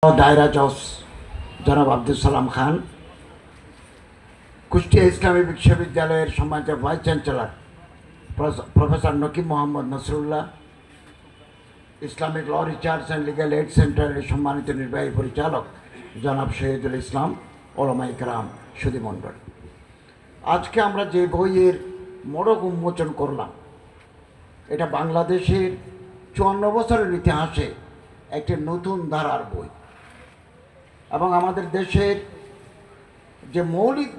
दायरा जज जनाब আব্দুল সালাম খান, কুষ্টিয়া ইসলামী বিশ্ববিদ্যালয়ের সম্মানিত vice chancellor professor Nakib Mohammad Nasrullah, Islamic law research and legal aid সেন্টারের সম্মানিত নির্বাহী পরিচালক জনাব শহীদুল ইসলাম, ওলামা ইকরাম, সুধীমণ্ডল, আজকে আমরা যে বইয়ের মোড়ক উন্মোচন করলাম, এটা বাংলাদেশের ৫৪ বছরের ইতিহাসে একটি নতুন ধারার বই এবং আমাদের দেশের যে মৌলিক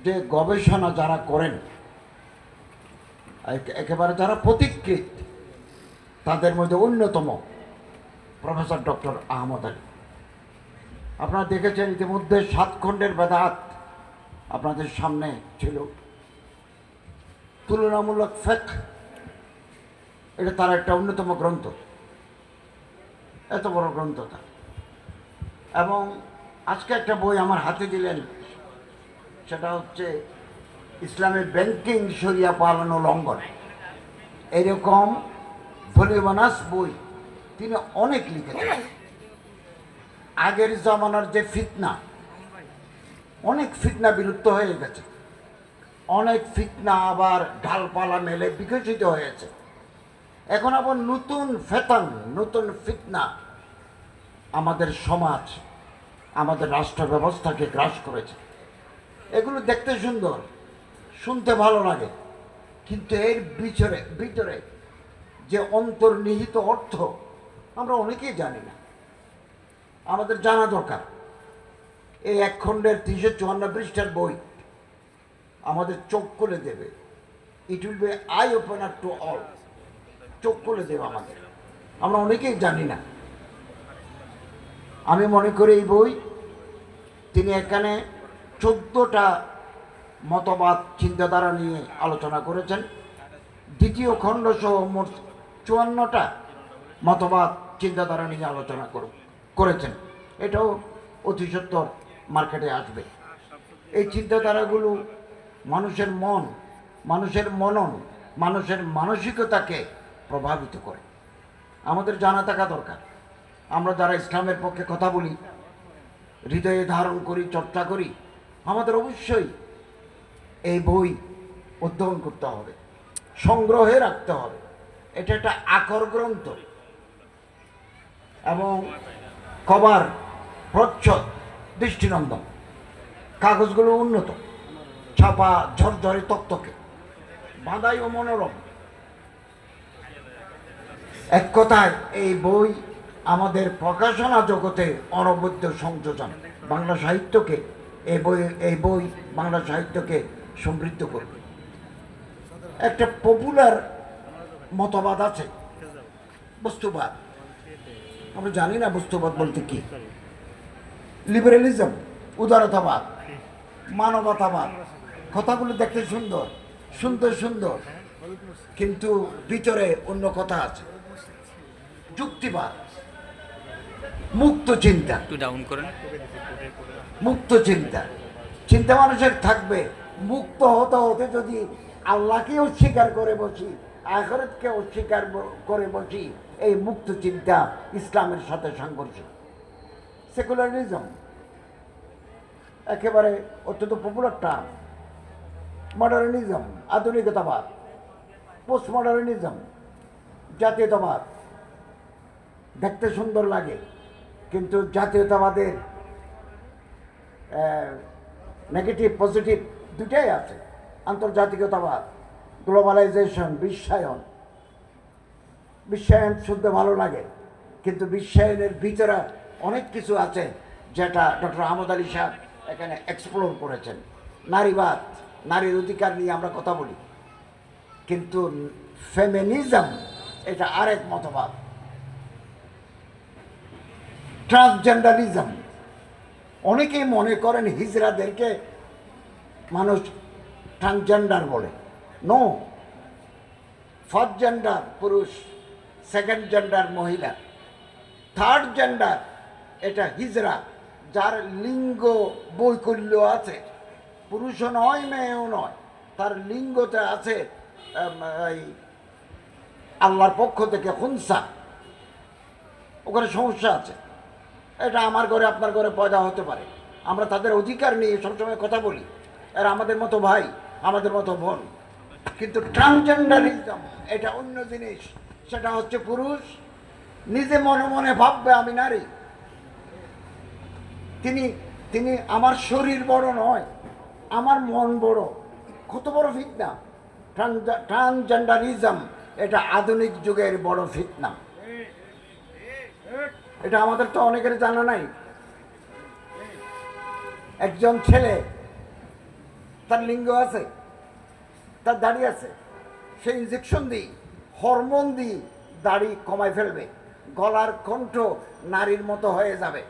যে গবেষণা যারা করেন, একেবারে যারা পথিকৃৎ, তাদের মধ্যে অন্যতম প্রফেসর ডক্টর আহমদ আলী। আপনারা দেখেছেন ইতিমধ্যে ৭ খণ্ডের বেদাত আপনাদের সামনে ছিল। তুলনামূলক ফিকহ, এটা তার একটা অন্যতম গ্রন্থ, এত বড় গ্রন্থটা। এবং আজকে একটা বই আমার হাতে দিলেন, সেটা হচ্ছে ইসলামের ব্যাংকিং শরিয়া পালন ও লঙ্ঘন। এরকম ভলিউমানাস বই তিনি অনেক লিখেছেন। আগের জামানার যে ফিতনা, অনেক ফিতনা বিলুপ্ত হয়ে গেছে, অনেক ফিতনা আবার ঢালপালা মেলে বিকশিত হয়েছে। এখন আবার নতুন ফেতন, নতুন ফিতনা আমাদের সমাজ, আমাদের রাষ্ট্র ব্যবস্থাকে গ্রাস করেছে। এগুলো দেখতে সুন্দর, শুনতে ভালো লাগে, কিন্তু এর ভিতরে যে অন্তর্নিহিত অর্থ আমরা অনেকেই জানি না। আমাদের জানা দরকার। এই ১ খণ্ডের ৩৫৪ পৃষ্ঠার বই আমাদের চোখ খুলে দেবে। It will be I opener to all. চোখ খুলে দেবে আমাদের, আমরা অনেকেই জানি না। আমি মনে করি এই বই তিনি এখানে ১৪টা মতবাদ চিন্তাধারা নিয়ে আলোচনা করেছেন। দ্বিতীয় খণ্ড সহ মোট ৫৪টা মতবাদ চিন্তাধারা নিয়ে আলোচনা করেছেন। এটাও অতি সত্বর মার্কেটে আসবে। এই চিন্তাধারাগুলো মানুষের মন, মানুষের মনন, মানুষের মানসিকতাকে প্রভাবিত করে। আমাদের জানা থাকা দরকার। আমরা যারা ইসলামের পক্ষে কথা বলি, হৃদয়ে ধারণ করি, চর্চা করি, আমাদের অবশ্যই এই বই অধ্যয়ন করতে হবে, সংগ্রহে রাখতে হবে। এটা একটা আকর গ্রন্থ এবং কভার, প্রচ্ছদ দৃষ্টিনন্দন, কাগজগুলো উন্নত, ছাপা ঝরঝরে তক্তকে, বাঁধাই ও মনোরম। এক কথায় এই বই আমাদের প্রকাশনা জগতে অনবদ্য সংযোজন। বাংলা সাহিত্যকে এই বই বাংলা সাহিত্যকে সমৃদ্ধ করবে। একটা পপুলার মতবাদ আছে, বস্তুবাদ। আমরা জানি না বস্তুবাদ বলতে কি। লিবারেলিজম, উদারতাবাদ, মানবতাবাদ, কথাগুলো দেখতে সুন্দর, শুনতে সুন্দর, কিন্তু ভিতরে অন্য কথা আছে। যুক্তিবাদ, মুক্ত চিন্তা, একটু ডাউন করেন, মুক্ত চিন্তা, চিন্তা মানুষের থাকবে। মুক্ত হতে হতে যদি আল্লাহকে অস্বীকার করে বসি, আখিরাতকে অস্বীকার করে বসি, এই মুক্ত চিন্তা ইসলামের সাথে সংঘর্ষ। সেকুলারিজম একেবারে অত্যন্ত পপুলার টার্ম। মডার্নিজম, আধুনিকতাবাদ, পোস্ট মডার্নিজম, জাতীয়তাবাদ দেখতে সুন্দর লাগে, কিন্তু জাতীয়তাবাদের নেগেটিভ পজিটিভ দুটাই আছে। আন্তর্জাতিকতাবাদ, গ্লোবালাইজেশন, বিশ্বায়ন। বিশ্বায়ন শুনতে ভালো লাগে, কিন্তু বিশ্বায়নের ভিতরে অনেক কিছু আছে যেটা ডক্টর আহমদ আলী সাহেব এখানে এক্সপ্লোর করেছেন। নারীবাদ, নারীর অধিকার নিয়ে আমরা কথা বলি, কিন্তু ফেমিনিজম এটা আরেক মতবাদ। ট্রান্সজেন্ডারিজম, অনেকেই মনে করেন হিজড়াদেরকে মানুষ ট্রান্সজেন্ডার বলে। নো, ফার্স্ট জেন্ডার পুরুষ, সেকেন্ড জেন্ডার মহিলা, থার্ড জেন্ডার এটা হিজড়া, যার লিঙ্গ বৈকল্য আছে, পুরুষও নয় মেয়েও নয়, তার লিঙ্গতে আছে আল্লাহর পক্ষ থেকে খুনসা, ওখানে সমস্যা আছে। এটা আমার ঘরে আপনার ঘরে পয়দা হতে পারে, আমরা তাদের অধিকার নিয়ে সবসময় কথা বলি, এরা আমাদের মতো ভাই, আমাদের মতো বোন। কিন্তু ট্রান্সজেন্ডারিজম এটা অন্য জিনিস। সেটা হচ্ছে পুরুষ নিজে মনে মনে ভাববে আমি নারী। তিনি তিনি আমার শরীর বড় নয়, আমার মন বড়। কত বড় ফিতনা! ট্রান্সজেন্ডারিজম এটা আধুনিক যুগের বড় ফিতনা। এটা আমাদের তো অনেকের জানা নাই। একজন ছেলে, তার লিঙ্গ আছে, তার দাড়ি আছে, সে ইনজেকশন দিই, হরমোন দিই দাড়ি কমাই ফেলবে, গলার কণ্ঠ নারীর মতো হয়ে যাবে,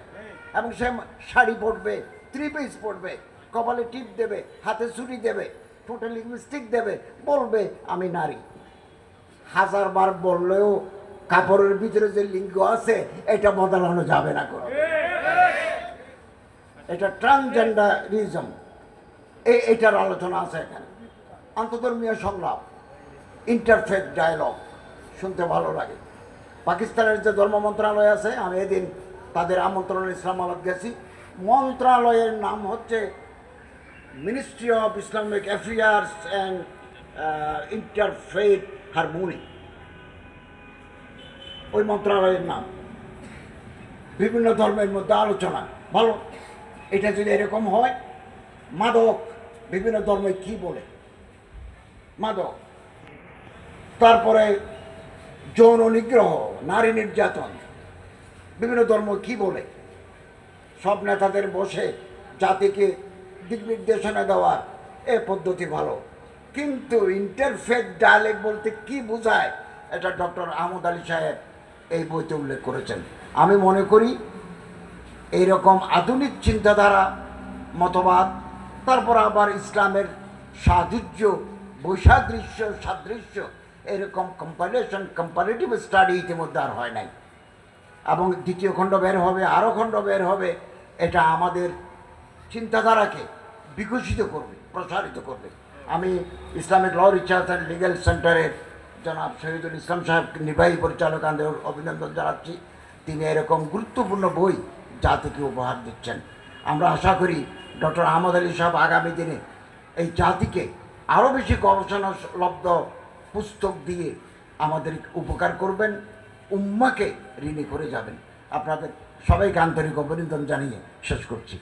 এবং সে শাড়ি পরবে, থ্রি পিস পরবে, কপালে টিপ দেবে, হাতে চুড়ি দেবে, ঠোঁটে লিপস্টিক দেবে, বলবে আমি নারী। হাজারবার বললেও কাপড়ের ভিতরে যে লিঙ্গ আছে এটা বদলানো যাবে না কোনো। এটা ট্রান্সজেন্ডারিজম, এইটার আলোচনা আছে এখানে। আন্তধর্মীয় সংলাপ, ইন্টারফেথ ডায়ালগ শুনতে ভালো লাগে। পাকিস্তানের যে ধর্ম মন্ত্রণালয় আছে, আমি এদিন তাদের আমন্ত্রণে ইসলামাবাদ গেছি। মন্ত্রণালয়ের নাম হচ্ছে ministry of Islamic affairs and interfaith harmony, ওই মন্ত্রণালয়ের নাম। বিভিন্ন ধর্মের মধ্যে আলোচনা ভালো। এটা যদি এরকম হয়, মাদক বিভিন্ন ধর্মে কি বলে, মাদক, তারপরে যৌন নিগ্রহ, নারী নির্যাতন, বিভিন্ন ধর্ম কি বলে, সব নেতাদের বসে জাতিকে দিক নির্দেশনা দেওয়ার এ পদ্ধতি ভালো। কিন্তু ইন্টারফেথ ডায়ালগ বলতে কি বোঝায়, এটা ডক্টর আহমদ আলী সাহেব এই বইতে উল্লেখ করেছেন। আমি মনে করি এইরকম আধুনিক চিন্তাধারা, মতবাদ, তারপর আবার ইসলামের সাদৃশ্য, বৈসাদৃশ্য, সাদৃশ্য, এরকম কম্পারেটিভ স্টাডি ইতিমধ্যে আর হয় নাই। এবং দ্বিতীয় খণ্ড বের হবে, আরও খণ্ড বের হবে। এটা আমাদের চিন্তাধারাকে বিকশিত করবে, প্রসারিত করবে। আমি Islamic law research and legal সেন্টারের জনাব শহীদুল ইসলাম সাহেব, নির্বাহী পরিচালক, অভিনন্দন জানাচ্ছি। তিনি এরকম গুরুত্বপূর্ণ বই জাতিকে উপহার দিচ্ছেন। আমরা আশা করি ডক্টর আহমদ আলী সাহেব আগামী দিনে এই জাতিকে আরও বেশি গবেষণালব্ধ পুস্তক দিয়ে আমাদের উপকার করবেন, উম্মাকে ঋণী করে যাবেন। আপনাদের সবাইকে আন্তরিক অভিনন্দন জানিয়ে শেষ করছি।